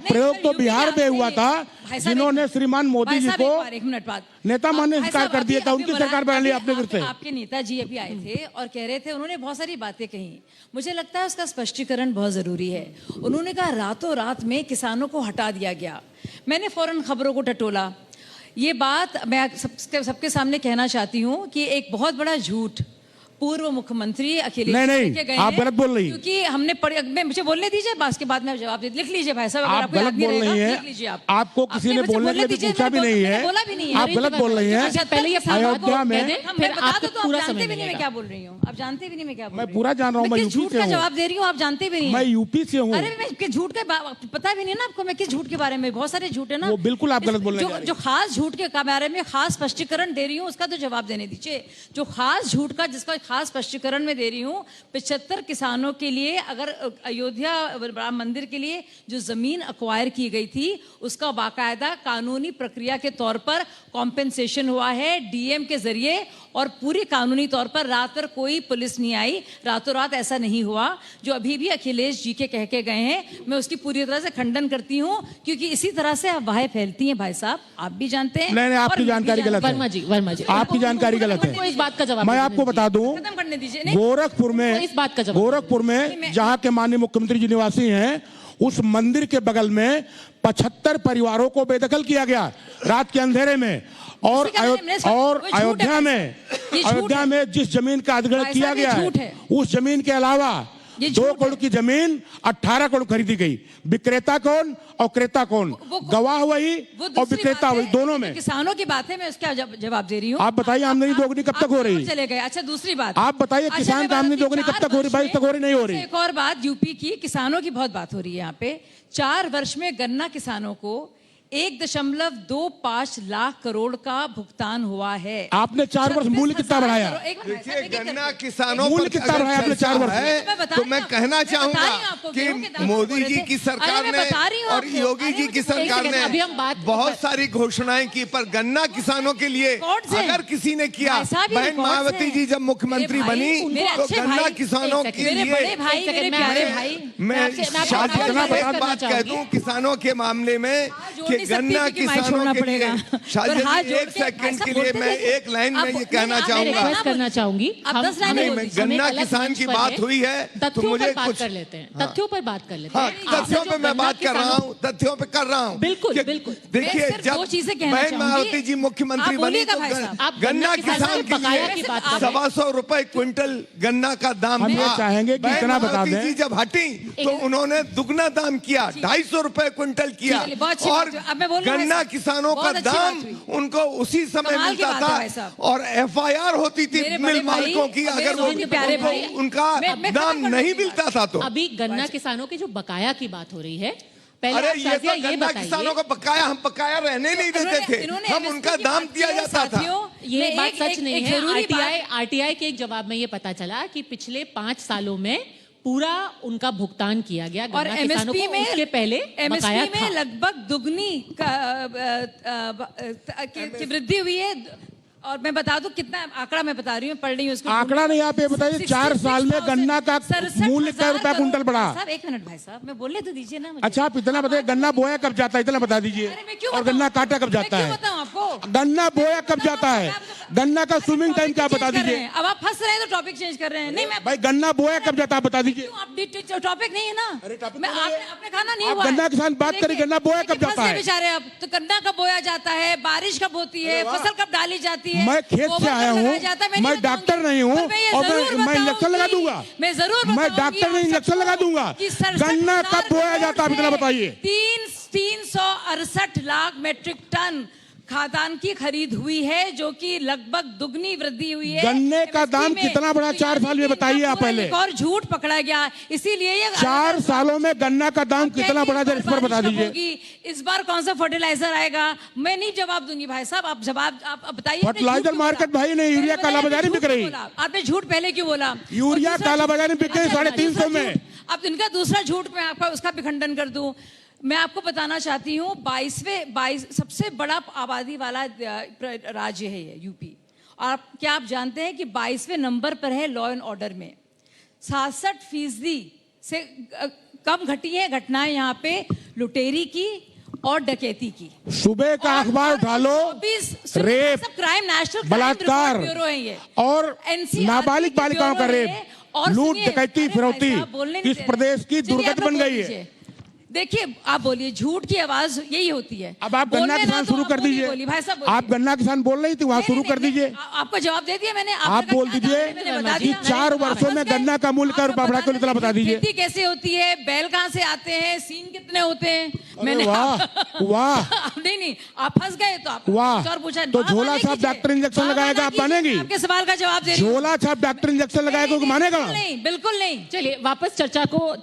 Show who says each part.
Speaker 1: प्रयोग तो बिहार में हुआ था, जिन्होंने श्रीमान मोदी जी को
Speaker 2: एक मिनट बाद
Speaker 1: नेता मानने से कर दिया था, उनकी सरकार बना ली आपने फिर से।
Speaker 2: आपके नेताजी अभी आए थे और कह रहे थे, उन्होंने बहुत सारी बातें कही, मुझे लगता है उसका स्पष्टीकरण बहुत जरूरी है। उन्होंने कहा रातों रात में किसानों को हटा दिया गया। मैंने फौरन खबरों को टटोला। ये बात मैं सबके सामने कहना चाहती हूँ कि एक बहुत बड़ा झूठ पूर्व मुख्यमंत्री अखिलेश
Speaker 1: नहीं,
Speaker 2: गए
Speaker 1: आप गलत बोल रही हैं,
Speaker 2: क्योंकि हमने मुझे बोलने दीजिए, बात के बाद में जवाब लिख लीजिए भाई साहब।
Speaker 1: आप गलत बोल रही हैं। आपको किसी ने बोलने के लिए पूछा भी नहीं है,
Speaker 2: बोला भी नहीं है,
Speaker 1: आप गलत बोल रही हैं।
Speaker 2: पहले
Speaker 1: अयोध्या में
Speaker 2: फिर आप पूरा जानते भी नहीं मैं क्या बोल रही हूँ, आप जानते भी नहीं मैं क्या बोल रही हूँ।
Speaker 1: मैं पूरा जान रहा हूँ, मैं यूपी
Speaker 2: झूठ
Speaker 1: से
Speaker 2: का
Speaker 1: हूँ।
Speaker 2: जवाब दे रही हूँ, आप जानते भी नहीं।
Speaker 1: मैं यूपी से हूँ।
Speaker 2: अरे मैं झूठ का पता भी नहीं ना आपको, मैं किस झूठ के बारे में, बहुत सारे झूठ है ना।
Speaker 1: वो बिल्कुल आप गलत बोल रहे हैं।
Speaker 2: जो खास झूठ के बारे में खास स्पष्टीकरण दे रही हूँ, उसका तो जवाब देने दीजिए। जो खास झूठ का जिसका खास स्पष्टीकरण में दे रही हूँ, 75 किसानों के लिए, अगर अयोध्या राम मंदिर के लिए जो जमीन अक्वायर की गई थी, उसका बाकायदा कानूनी प्रक्रिया के तौर पर कॉम्पेंसेशन हुआ है डीएम के जरिए, और पूरी कानूनी तौर पर रात भर कोई पुलिस नहीं आई, रातों रात ऐसा नहीं हुआ जो अभी भी अखिलेश जी के कह के गए हैं। मैं उसकी पूरी तरह से खंडन करती हूँ, क्योंकि इसी तरह से अफवाहें फैलती हैं भाई साहब, आप भी जानते हैं।
Speaker 1: नहीं, आपकी जानकारी गलत है।
Speaker 3: वर्मा जी
Speaker 1: आपकी जानकारी गलत है।
Speaker 3: इस बात का जवाब
Speaker 1: मैं आपको बता दूं,
Speaker 2: खत्म करने दीजिए।
Speaker 1: गोरखपुर में जहाँ के माननीय मुख्यमंत्री जी निवासी हैं, उस मंदिर के बगल में 75 परिवारों को बेदखल किया गया रात के अंधेरे में। और अयोध्या में जिस जमीन का अधिग्रहण किया गया है, उस जमीन के अलावा 2 करोड़ की जमीन 18 करोड़ खरीदी गई। विक्रेता कौन और क्रेता कौन? गवाह वही और विक्रेता वही, दोनों में।
Speaker 2: किसानों की बात है, मैं उसका जवाब दे रही हूँ।
Speaker 1: आप बताइए आमदनी दोगुनी कब तक हो रही?
Speaker 2: चले गए। अच्छा, दूसरी बात
Speaker 1: आप बताइए, किसान का आमदनी दोगुनी कब तक हो रही? 22 तक हो रही, नहीं हो रही?
Speaker 2: एक और बात, यूपी की किसानों की बहुत बात हो रही है यहाँ पे। 4 वर्ष में गन्ना किसानों को 1.25 लाख करोड़ का भुगतान हुआ है।
Speaker 1: आपने 4 वर्ष मूल्य कितना बढ़ाया?
Speaker 4: देखिए, गन्ना किसानों
Speaker 1: मूल्य कितना बढ़ाया आपने 4 वर्ष
Speaker 4: है, तो मैं कहना चाहूंगा कि मोदी जी की सरकार ने और योगी जी की सरकार ने बहुत सारी घोषणाएं की, पर गन्ना किसानों के लिए अगर किसी ने किया, बहन मायावती जी जब मुख्यमंत्री बनी तो गन्ना किसानों के लिए, मैं बात कह दूं किसानों के मामले में कि गन्ना किसानों के लिए, शायद एक सेकंड के लिए मैं एक लाइन में ये कहना
Speaker 3: चाहूंगी,
Speaker 4: गन्ना किसान की बात हुई है तो मुझे कुछ
Speaker 3: कर लेते हैं, तथ्यों पर बात कर लेते हैं।
Speaker 4: तथ्यों पे मैं बात कर रहा हूँ, तथ्यों पे कर रहा हूँ।
Speaker 3: बिल्कुल बिल्कुल।
Speaker 4: देखिए, जब बहन मायावती जी मुख्यमंत्री बनी तो गन्ना किसान के लिए 125 रुपए क्विंटल गन्ना का दाम था।
Speaker 1: चाहेंगे कि इतना बता दें,
Speaker 4: जी जब हटी तो उन्होंने दुगना दाम किया, 250 रुपए क्विंटल किया, और गन्ना किसानों का दाम उनको उसी समय मिलता था, और एफआईआर होती थी मिल मालिकों की अगर उनका दाम नहीं मिलता था तो।
Speaker 3: अभी गन्ना किसानों के जो बकाया की बात हो रही है,
Speaker 4: अरे ये तो गन्ना किसानों का बकाया, हम बकाया रहने नहीं देते थे, हम उनका दाम दिया जाता था।
Speaker 3: ये बात सच नहीं है। आरटीआई के एक जवाब में ये पता चला कि पिछले 5 सालों में पूरा उनका भुगतान किया गया
Speaker 2: और
Speaker 3: एमएसपी में, उसके पहले
Speaker 2: एमएसपी में लगभग दुगनी की वृद्धि हुई है। और मैं बता दूं कितना आंकड़ा मैं बता रही हूँ, पढ़ रही हूँ उसको।
Speaker 1: आंकड़ा नहीं, आप ये बताइए 4 साल में गन्ना का मूल्य क्या रुपया कुंटल बढ़ा?
Speaker 2: साहब एक मिनट भाई साहब, मैं बोलने तो दीजिए ना मुझे।
Speaker 1: अच्छा, आप इतना बताइए, गन्ना बोया कब जाता है, इतना बता दीजिए। और गन्ना काटा कब जाता है? गन्ना बोया कब जाता है? गन्ना का स्विमिंग टाइम क्या बता दीजिए।
Speaker 2: अब आप फंस रहे हैं तो टॉपिक चेंज कर रहे हैं। नहीं, मैं
Speaker 1: भाई गन्ना बोया कब जाता है बता दीजिए।
Speaker 2: टॉपिक नहीं है ना, आपने खाना नहीं हुआ।
Speaker 1: गन्ना किसान बात करें, गन्ना बोया कब जाता है?
Speaker 2: बेचारे, अब तो गन्ना कब बोया जाता है, बारिश कब होती है, फसल कब डाली जाती है।
Speaker 1: मैं खेत से आया हूँ, मैं डॉक्टर नहीं हूँ, और मैं इंजेक्शन लगा दूंगा।
Speaker 2: मैं जरूर,
Speaker 1: मैं डॉक्टर नहीं, इंजेक्शन लगा दूंगा। गन्ना कब बोया जाता है इतना बताइए।
Speaker 2: 368 लाख मेट्रिक टन खाद्यान्न की खरीद हुई है, जो कि लगभग दुगनी वृद्धि हुई है।
Speaker 1: गन्ने का दाम कितना बढ़ा 4 साल में बताइए आप पहले।
Speaker 2: एक और झूठ पकड़ा गया, इसीलिए ये
Speaker 1: 4 सालों में गन्ना का दाम कितना बढ़ा इस पर बता दीजिए।
Speaker 2: इस बार कौन सा फर्टिलाइजर आएगा? मैं नहीं जवाब दूंगी भाई साहब, आप जवाब आप बताइए।
Speaker 1: फर्टिलाइजर मार्केट भाई नहीं, यूरिया काला बाजारी बिक रही।
Speaker 2: आपने झूठ पहले क्यों बोला?
Speaker 1: यूरिया काला बाजारी बिक रही 350 में।
Speaker 2: अब इनका दूसरा झूठ मैं आपका उसका भी खंडन कर दूं। मैं आपको बताना चाहती हूँ, 22 सबसे बड़ा आबादी वाला राज्य है ये यूपी, और क्या आप जानते हैं कि 22वें नंबर पर है लॉ एंड ऑर्डर में। 66% से कम घटी है घटनाएं यहाँ पे लुटेरी की और डकैती की।
Speaker 1: सुबह का अखबार उठा लो, रेप,
Speaker 2: क्राइम नेशनल
Speaker 1: बलात्कार
Speaker 2: ब्यूरो है ये,
Speaker 1: और नाबालिग बालिकाओं का रेप, लूट डकैती फिरौती इस प्रदेश की दुर्गति बन गई है।
Speaker 2: देखिए आप बोलिए, झूठ की आवाज यही होती है।
Speaker 1: अब आप गन्ना किसान शुरू कर दीजिए। आप गन्ना किसान बोल रही थी, वहाँ शुरू कर दीजिए।
Speaker 2: आपको जवाब दे दिया मैंने।
Speaker 1: आप बोल दीजिए कि 4 वर्षों में गन्ना का मूल्य क्या रुपया बढ़ा, इतना बता दीजिए।
Speaker 2: खेती कैसे होती है, बैल कहाँ से आते हैं, सीन कितने होते हैं, मैंने
Speaker 1: वाह वाह
Speaker 2: नहीं आप फंस गए तो आप
Speaker 1: वाह।
Speaker 2: और पूछा
Speaker 1: तो झोला छाप डॉक्टर इंजेक्शन लगाएगा, आप मानेगी?
Speaker 2: आपके सवाल का जवाब दे रही हूं।
Speaker 1: झोला छाप डॉक्टर इंजेक्शन लगाएगा, मानेगा?
Speaker 2: नहीं, बिल्कुल नहीं।
Speaker 3: चलिए वापस चर्चा को